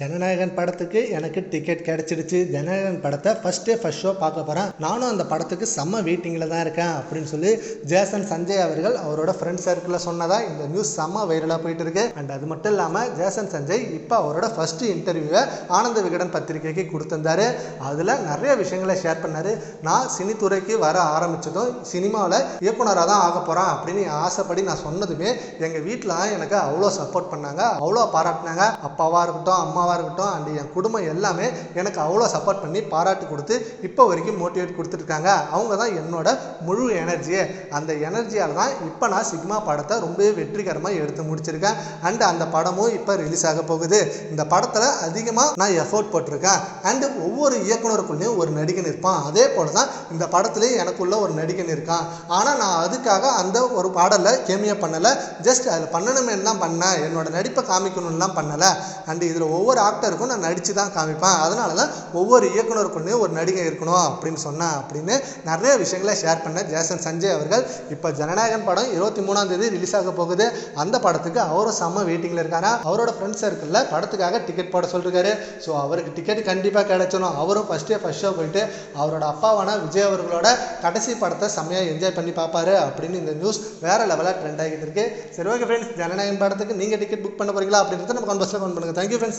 ஜனநாயகன் படத்துக்கு எனக்கு டிக்கெட் கிடச்சிடுச்சு. ஜனநாயகன் படத்தை ஃபஸ்ட் ஷோ பார்க்க போகிறேன். நானும் அந்த படத்துக்கு செம்ம வெயிட்டிங்கில் தான் இருக்கேன் அப்படின்னு சொல்லி ஜேசன் சஞ்சய் அவர்கள் அவரோட ஃப்ரெண்ட் சர்க்கிளில் சொன்னதா இந்த நியூஸ் செம்ம வைரலாக போயிட்டு இருக்கு. அண்ட் அது மட்டும் இல்லாமல் ஜேசன் சஞ்சய் இப்போ அவரோட ஃபர்ஸ்ட் இன்டர்வியூவை ஆனந்த விகடன் பத்திரிகைக்கு கொடுத்திருந்தாரு. அதில் நிறைய விஷயங்களை ஷேர் பண்ணார். நான் சினித்துறைக்கு வர ஆரம்பித்ததும் சினிமாவில் இயக்குனராக தான் ஆக போகிறேன் அப்படின்னு ஆசைப்படி நான் சொன்னதுமே எங்கள் வீட்டில் எனக்கு அவ்வளோ சப்போர்ட் பண்ணாங்க, அவ்வளோ பாராட்டினாங்க. அப்பாவாக இருக்கட்டும், அம்மா இருக்கட்டும், அண்ட் என் குடும்பம் எல்லாமே எனக்கு அவ்வளோ சப்போர்ட் பண்ணி பாராட்டு கொடுத்து இப்போ வரைக்கும் மோட்டிவேட் கொடுத்துருக்காங்க. அவங்க தான் என்னோட முழு எனர்ஜியே. அந்த எனர்ஜியால் தான் இப்போ நான் சிக்மா படத்தை ரொம்பவே வெற்றிகரமாக எடுத்து முடிச்சிருக்கேன். அண்ட் அந்த படமும் இப்போ ரிலீஸ் ஆக போகுது. இந்த படத்தில் அதிகமாக நான் எஃபோர்ட் போட்டிருக்கேன். அண்டு ஒவ்வொரு இயக்குனருக்குள்ளேயும் ஒரு நடிகன் இருப்பான். அதே போல தான் இந்த படத்துலேயும் எனக்குள்ள ஒரு நடிகன் இருக்கான். ஆனால் நான் அதுக்காக அந்த ஒரு பாடலில் கேமியா பண்ணலை, ஜஸ்ட் அதில் பண்ணணுமே தான் பண்ணேன், என்னோட நடிப்பை காமிக்கணும்லாம் பண்ணலை. அண்டு இதில் ஒவ்வொரு ஆக்டருக்கும் நான் நடித்து தான் காமிப்பேன். அதனால தான் ஒவ்வொரு இயக்குனருக்குள்ளேயும் ஒரு நடிகை இருக்கணும் அப்படின்னு சொன்னேன் அப்படின்னு நிறைய விஷயங்களை ஷேர் பண்ண ஜேசன் சஞ்சய் அவர்கள் இப்போ ஜனநாயகன் படம் 23ஆம் தேதி ரிலீஸ் ஆக போகுது. அந்த படத்துக்கு அவரும் செம்ம வெயிட்டிங்கில் இருக்காரா. அவரோட ஃப்ரெண்ட் சர்க்கிளில் படத்துக்காக டிக்கெட் போட சொல்லிருக்காரு. ஸோ அவருக்கு டிக்கெட் கண்டிப்பாக கிடைச்சிடும். அவரும் ஃபர்ஸ்ட் ஷோ போயிட்டு அவரோட அப்பாவான விஜய் அவர்களோட கடைசி படத்தை செம்மையாக என்ஜாய் பண்ணி பார்ப்பாரு அப்படின்னு இந்த நியூஸ் வேற லெவலாக ட்ரெண்ட் ஆகிட்டு இருக்கு. சரி, ஓகே ஃப்ரெண்ட்ஸ், ஜனநாயகன் படத்துக்கு நீங்கள் டிக்கெட் புக் பண்ண போறீங்களா அப்படின்றத நம்ம கான்வர்ஸில் கமெண்ட் பண்ணுங்க. Thank you friends.